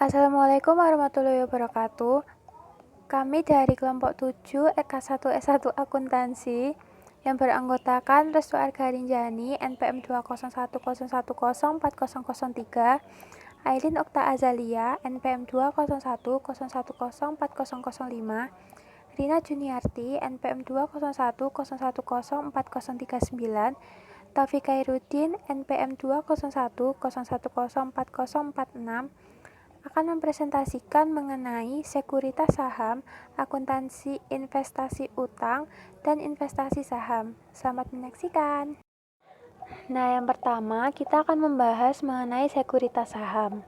Assalamualaikum warahmatullahi wabarakatuh. Kami dari kelompok 7 EK1 S1 Akuntansi yang beranggotakan Restu Argarinjani NPM 201010403, Aileen Okta Azalia NPM 201010405, Rina Juniarti NPM 201010439, Taufik Khairuddin NPM 20101040446 akan mempresentasikan mengenai sekuritas saham, akuntansi investasi utang, dan investasi saham. Selamat menyaksikan. Nah, yang pertama kita akan membahas mengenai sekuritas saham.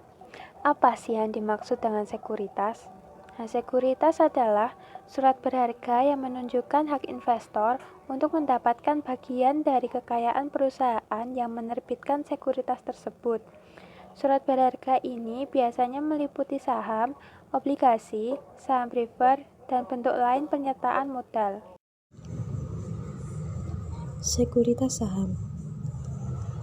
Apa sih yang dimaksud dengan sekuritas? Nah, sekuritas adalah surat berharga yang menunjukkan hak investor untuk mendapatkan bagian dari kekayaan perusahaan yang menerbitkan sekuritas tersebut. Surat berharga ini biasanya meliputi saham, obligasi, saham preferred, dan bentuk lain penyertaan modal. Sekuritas saham.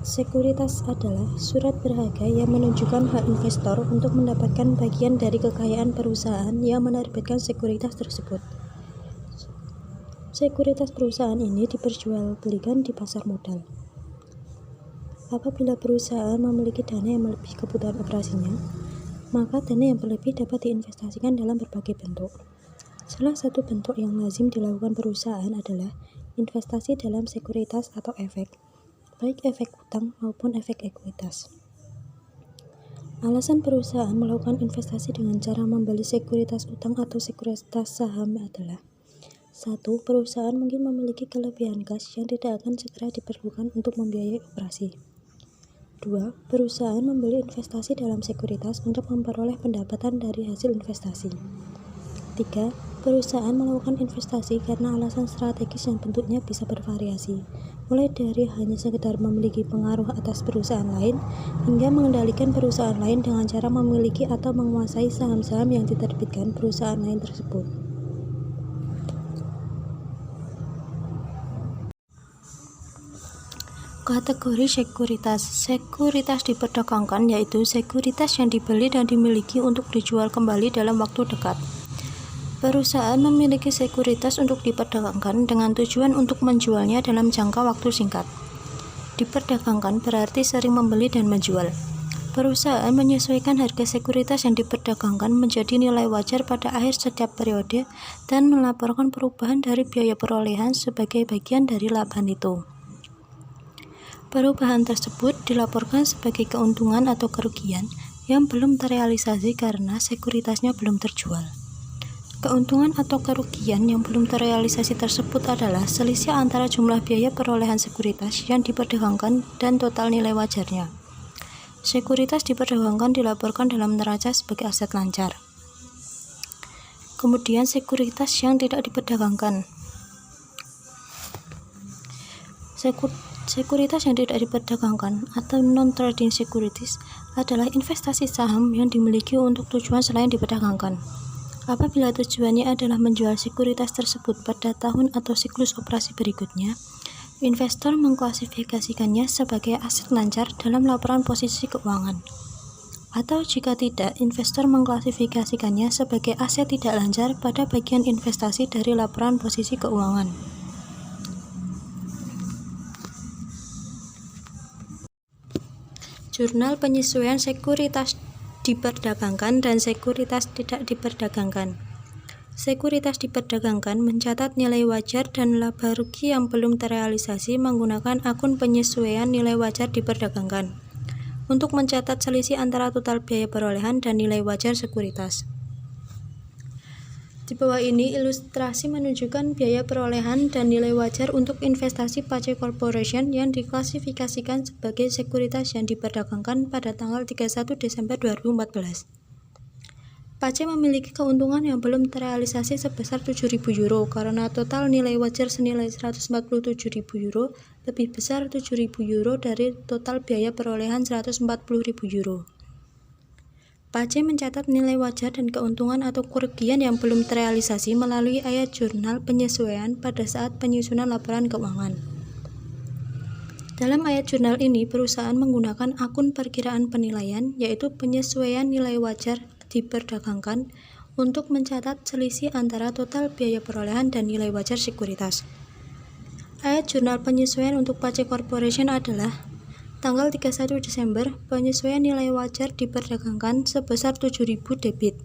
Sekuritas adalah surat berharga yang menunjukkan hak investor untuk mendapatkan bagian dari kekayaan perusahaan yang menerbitkan sekuritas tersebut. Sekuritas perusahaan ini diperjualbelikan di pasar modal. Apabila perusahaan memiliki dana yang melebihi kebutuhan operasinya, maka dana yang berlebih dapat diinvestasikan dalam berbagai bentuk. Salah satu bentuk yang lazim dilakukan perusahaan adalah investasi dalam sekuritas atau efek, baik efek utang maupun efek ekuitas. Alasan perusahaan melakukan investasi dengan cara membeli sekuritas utang atau sekuritas saham adalah: 1. Perusahaan mungkin memiliki kelebihan kas yang tidak akan segera diperlukan untuk membiayai operasi. 2. Perusahaan membeli investasi dalam sekuritas untuk memperoleh pendapatan dari hasil investasi. 3. Perusahaan melakukan investasi karena alasan strategis yang bentuknya bisa bervariasi, mulai dari hanya sekedar memiliki pengaruh atas perusahaan lain, hingga mengendalikan perusahaan lain dengan cara memiliki atau menguasai saham-saham yang diterbitkan perusahaan lain tersebut. Kategori sekuritas. Sekuritas diperdagangkan yaitu sekuritas yang dibeli dan dimiliki untuk dijual kembali dalam waktu dekat. Perusahaan memiliki sekuritas untuk diperdagangkan dengan tujuan untuk menjualnya dalam jangka waktu singkat. Diperdagangkan berarti sering membeli dan menjual. Perusahaan menyesuaikan harga sekuritas yang diperdagangkan menjadi nilai wajar pada akhir setiap periode dan melaporkan perubahan dari biaya perolehan sebagai bagian dari laban itu. Perubahan tersebut dilaporkan sebagai keuntungan atau kerugian yang belum terrealisasi karena sekuritasnya belum terjual. Keuntungan atau kerugian yang belum terrealisasi tersebut adalah selisih antara jumlah biaya perolehan sekuritas yang diperdagangkan dan total nilai wajarnya. Sekuritas diperdagangkan dilaporkan dalam neraca sebagai aset lancar. Kemudian sekuritas yang tidak diperdagangkan. Sekuritas yang tidak diperdagangkan atau non-trading securities adalah investasi saham yang dimiliki untuk tujuan selain diperdagangkan. Apabila tujuannya adalah menjual sekuritas tersebut pada tahun atau siklus operasi berikutnya, investor mengklasifikasikannya sebagai aset lancar dalam laporan posisi keuangan. Atau jika tidak, investor mengklasifikasikannya sebagai aset tidak lancar pada bagian investasi dari laporan posisi keuangan. Jurnal penyesuaian sekuritas diperdagangkan dan sekuritas tidak diperdagangkan. Sekuritas diperdagangkan mencatat nilai wajar dan laba rugi yang belum terrealisasi menggunakan akun penyesuaian nilai wajar diperdagangkan untuk mencatat selisih antara total biaya perolehan dan nilai wajar sekuritas. Di bawah ini ilustrasi menunjukkan biaya perolehan dan nilai wajar untuk investasi Pace Corporation yang diklasifikasikan sebagai sekuritas yang diperdagangkan pada tanggal 31 Desember 2014. Pace memiliki keuntungan yang belum terrealisasi sebesar 7.000 euro karena total nilai wajar senilai 147.000 euro lebih besar 7.000 euro dari total biaya perolehan 140.000 euro. Pace mencatat nilai wajar dan keuntungan atau kerugian yang belum terrealisasi melalui ayat jurnal penyesuaian pada saat penyusunan laporan keuangan. Dalam ayat jurnal ini, perusahaan menggunakan akun perkiraan penilaian, yaitu penyesuaian nilai wajar diperdagangkan untuk mencatat selisih antara total biaya perolehan dan nilai wajar sekuritas. Ayat jurnal penyesuaian untuk Pace Corporation adalah tanggal 31 Desember, penyesuaian nilai wajar diperdagangkan sebesar 7.000 debit.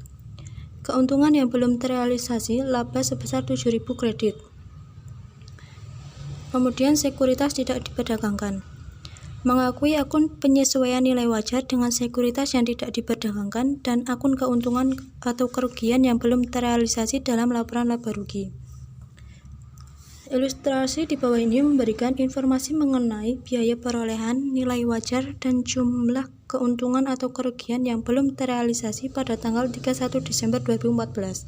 Keuntungan yang belum terrealisasi laba sebesar 7.000 kredit. Kemudian sekuritas tidak diperdagangkan. Mengakui akun penyesuaian nilai wajar dengan sekuritas yang tidak diperdagangkan dan akun keuntungan atau kerugian yang belum terrealisasi dalam laporan laba rugi. Ilustrasi di bawah ini memberikan informasi mengenai biaya perolehan, nilai wajar, dan jumlah keuntungan atau kerugian yang belum terrealisasi pada tanggal 31 Desember 2014.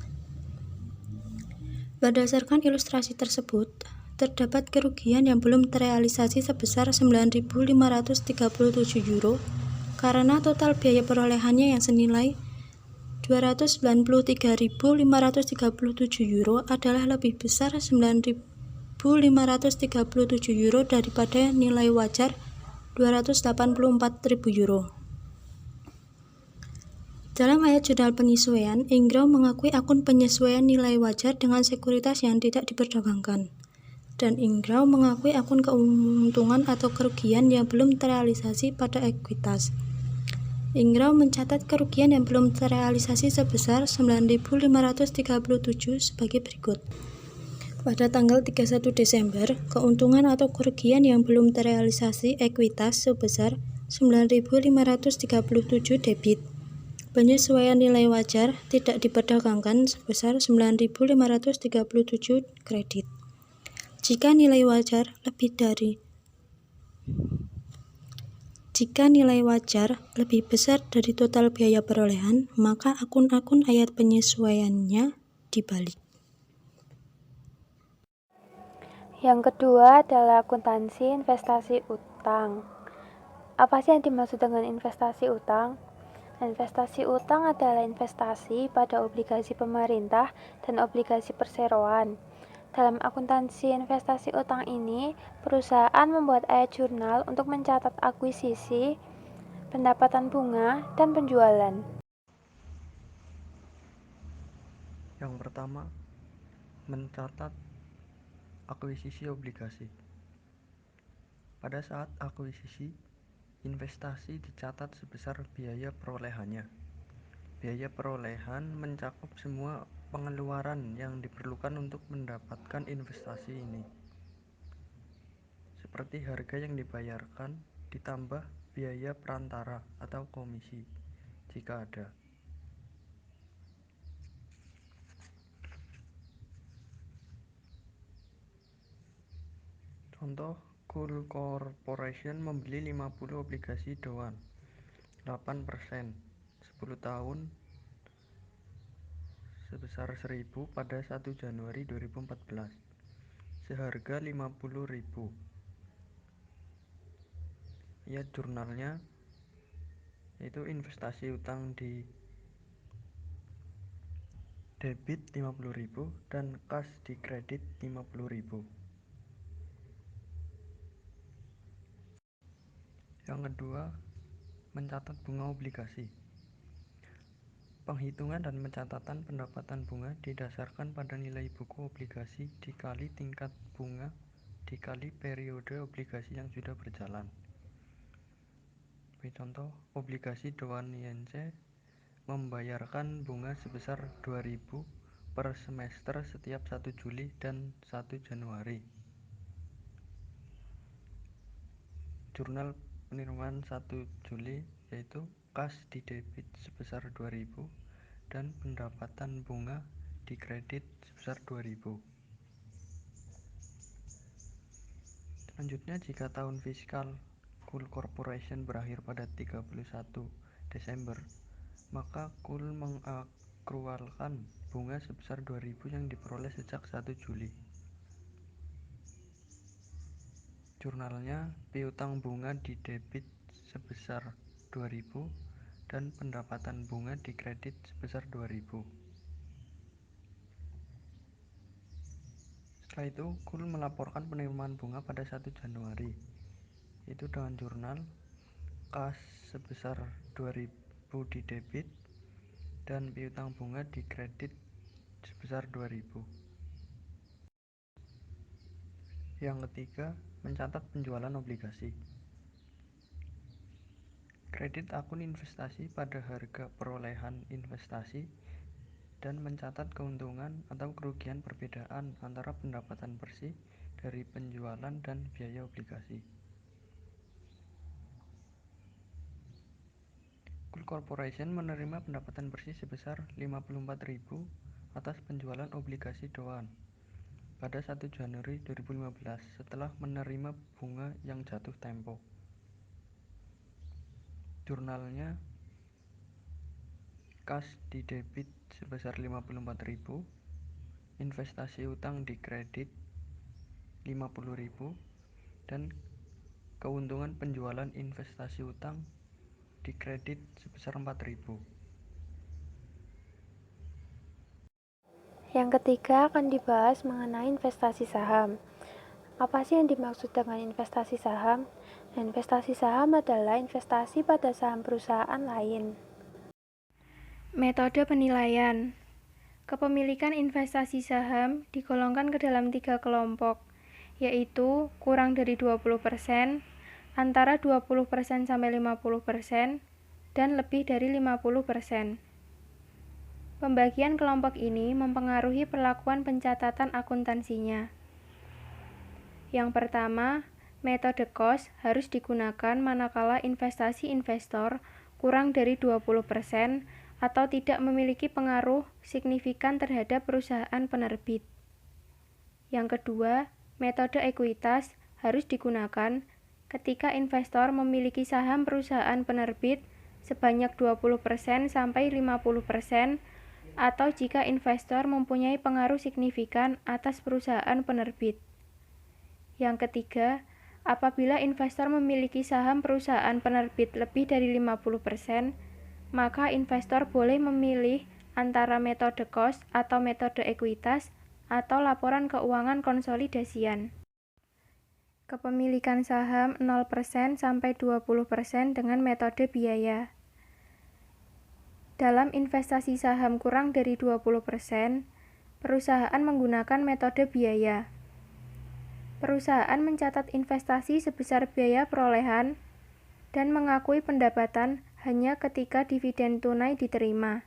Berdasarkan ilustrasi tersebut, terdapat kerugian yang belum terrealisasi sebesar 9.537 euro karena total biaya perolehannya yang senilai 293.537 euro adalah lebih besar 9.537 euro daripada nilai wajar 284.000 euro. Dalam ayat jurnal penyesuaian, Ingrau mengakui akun penyesuaian nilai wajar dengan sekuritas yang tidak diperdagangkan, dan Ingrau mengakui akun keuntungan atau kerugian yang belum terrealisasi pada ekuitas. Ingrau mencatat kerugian yang belum terrealisasi sebesar 9.537 sebagai berikut. Pada tanggal 31 Desember, keuntungan atau kerugian yang belum terrealisasi ekuitas sebesar 9.537 debit. Penyesuaian nilai wajar tidak diperdagangkan sebesar 9.537 kredit. Jika nilai wajar lebih besar dari total biaya perolehan, maka akun-akun ayat penyesuaiannya dibalik. Yang kedua adalah akuntansi investasi utang. Apa sih yang dimaksud dengan investasi utang? Investasi utang adalah investasi pada obligasi pemerintah dan obligasi perseroan. Dalam akuntansi investasi utang ini, perusahaan membuat ayat jurnal untuk mencatat akuisisi, pendapatan bunga, dan penjualan. Yang pertama, mencatat akuisisi obligasi. Pada saat akuisisi, investasi dicatat sebesar biaya perolehannya. Biaya perolehan mencakup semua pengeluaran yang diperlukan untuk mendapatkan investasi ini, seperti harga yang dibayarkan ditambah biaya perantara atau komisi jika ada. Contoh, Cool Corporation membeli 50 obligasi Doan 8% 10 tahun sebesar 1.000 pada 1 Januari 2014 seharga 50.000. Ya, jurnalnya yaitu investasi utang di debit 50.000 dan kas di kredit 50.000. Yang kedua, mencatat bunga obligasi. Penghitungan dan pencatatan pendapatan bunga didasarkan pada nilai buku obligasi dikali tingkat bunga dikali periode obligasi yang sudah berjalan. Contoh, obligasi Doan INC membayarkan bunga sebesar 2.000 per semester setiap 1 Juli dan 1 Januari. Jurnal penerimaan 1 Juli yaitu kas di debit sebesar 2.000 dan pendapatan bunga di kredit sebesar 2.000. Selanjutnya, jika tahun fiskal Cool Corporation berakhir pada 31 Desember, maka Cool mengakrualkan bunga sebesar 2.000 yang diperoleh sejak 1 Juli. Jurnalnya piutang bunga di debit sebesar 2.000 dan pendapatan bunga di kredit sebesar 2.000. Setelah itu, Cool melaporkan penerimaan bunga pada 1 Januari, yaitu dengan jurnal kas sebesar 2.000 di debit dan piutang bunga dikredit sebesar 2.000. Yang ketiga, mencatat penjualan obligasi. Kredit akun investasi pada harga perolehan investasi dan mencatat keuntungan atau kerugian perbedaan antara pendapatan bersih dari penjualan dan biaya obligasi. Cool Corporation menerima pendapatan bersih sebesar 54.000 atas penjualan obligasi Doan pada 1 Januari 2015 setelah menerima bunga yang jatuh tempo. Jurnalnya kas didebit sebesar 54.000, investasi utang dikredit 50.000, dan keuntungan penjualan investasi utang dikredit sebesar 4.000. Yang ketiga akan dibahas mengenai investasi saham. Apa sih yang dimaksud dengan investasi saham? Investasi saham adalah investasi pada saham perusahaan lain. Metode penilaian. Kepemilikan investasi saham digolongkan ke dalam 3 kelompok, yaitu kurang dari 20%, antara 20% sampai 50%, dan lebih dari 50%. Pembagian kelompok ini mempengaruhi perlakuan pencatatan akuntansinya. Yang pertama, metode cost harus digunakan manakala investasi investor kurang dari 20% atau tidak memiliki pengaruh signifikan terhadap perusahaan penerbit. Yang kedua, metode ekuitas harus digunakan ketika investor memiliki saham perusahaan penerbit sebanyak 20% sampai 50% atau jika investor mempunyai pengaruh signifikan atas perusahaan penerbit. Yang ketiga, apabila investor memiliki saham perusahaan penerbit lebih dari 50%, maka investor boleh memilih antara metode cost atau metode ekuitas atau laporan keuangan konsolidasian. Kepemilikan saham 0% sampai 20% dengan metode biaya. Dalam investasi saham kurang dari 20%, perusahaan menggunakan metode biaya. Perusahaan mencatat investasi sebesar biaya perolehan dan mengakui pendapatan hanya ketika dividen tunai diterima.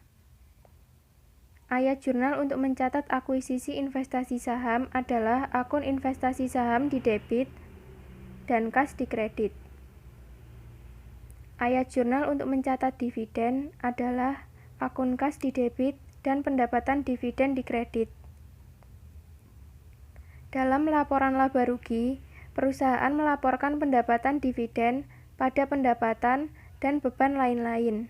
Ayat jurnal untuk mencatat akuisisi investasi saham adalah akun investasi saham di debit dan kas di kredit. Ayat jurnal untuk mencatat dividen adalah akun kas di debit dan pendapatan dividen di kredit. Dalam laporan laba rugi, perusahaan melaporkan pendapatan dividen pada pendapatan dan beban lain-lain,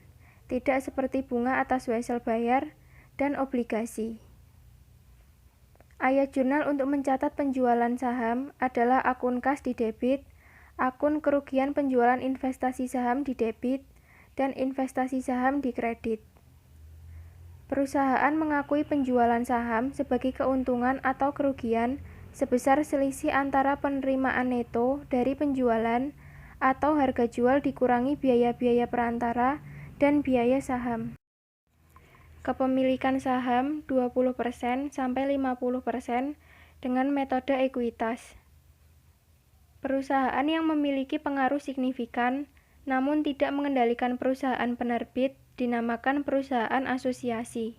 tidak seperti bunga atas wesel bayar dan obligasi. Ayat jurnal untuk mencatat penjualan saham adalah akun kas di debit, akun kerugian penjualan investasi saham di debit, dan investasi saham di kredit. Perusahaan mengakui penjualan saham sebagai keuntungan atau kerugian sebesar selisih antara penerimaan neto dari penjualan atau harga jual dikurangi biaya-biaya perantara dan biaya saham. Kepemilikan saham 20% sampai 50% dengan metode ekuitas. Perusahaan yang memiliki pengaruh signifikan namun tidak mengendalikan perusahaan penerbit dinamakan perusahaan asosiasi.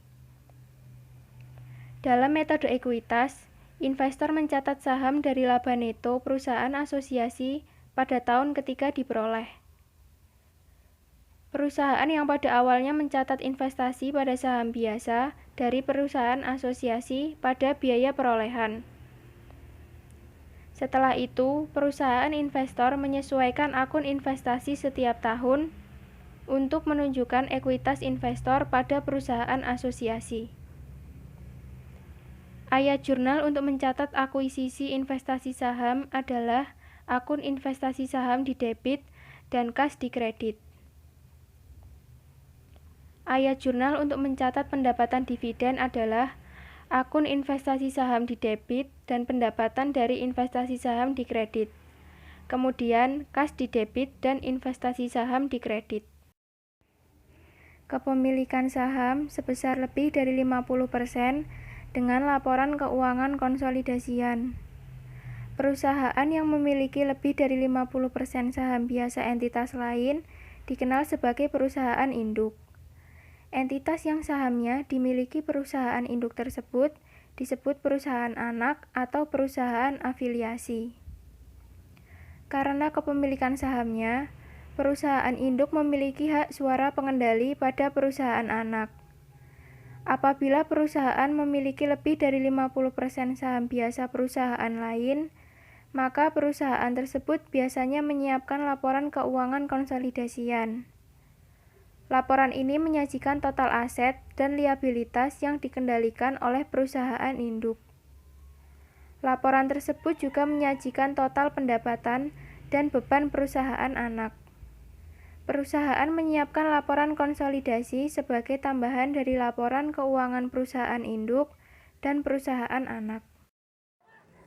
Dalam metode ekuitas, investor mencatat saham dari laba neto perusahaan asosiasi pada tahun ketika diperoleh. Perusahaan yang pada awalnya mencatat investasi pada saham biasa dari perusahaan asosiasi pada biaya perolehan. Setelah itu, perusahaan investor menyesuaikan akun investasi setiap tahun untuk menunjukkan ekuitas investor pada perusahaan asosiasi. Ayat jurnal untuk mencatat akuisisi investasi saham adalah akun investasi saham di debit dan kas di kredit. Ayat jurnal untuk mencatat pendapatan dividen adalah akun investasi saham di debit dan pendapatan dari investasi saham di kredit. Kemudian kas di debit dan investasi saham di kredit. kepemilikan saham sebesar lebih dari 50% dengan laporan keuangan konsolidasian. Perusahaan yang memiliki lebih dari 50% saham biasa entitas lain dikenal sebagai perusahaan induk. Entitas yang sahamnya dimiliki perusahaan induk tersebut disebut perusahaan anak atau perusahaan afiliasi. Karena kepemilikan sahamnya, perusahaan induk memiliki hak suara pengendali pada perusahaan anak. Apabila perusahaan memiliki lebih dari 50% saham biasa perusahaan lain, maka perusahaan tersebut biasanya menyiapkan laporan keuangan konsolidasian. Laporan ini menyajikan total aset dan liabilitas yang dikendalikan oleh perusahaan induk. Laporan tersebut juga menyajikan total pendapatan dan beban perusahaan anak. Perusahaan menyiapkan laporan konsolidasi sebagai tambahan dari laporan keuangan perusahaan induk dan perusahaan anak.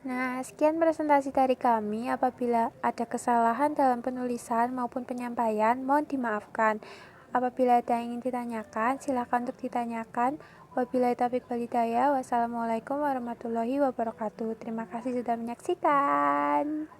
Nah, sekian presentasi dari kami. Apabila ada kesalahan dalam penulisan maupun penyampaian, mohon dimaafkan. Apabila ada yang ingin ditanyakan, silakan untuk ditanyakan. Wabillahi taufiq wal hidayah. Wassalamualaikum warahmatullahi wabarakatuh. Terima kasih sudah menyaksikan.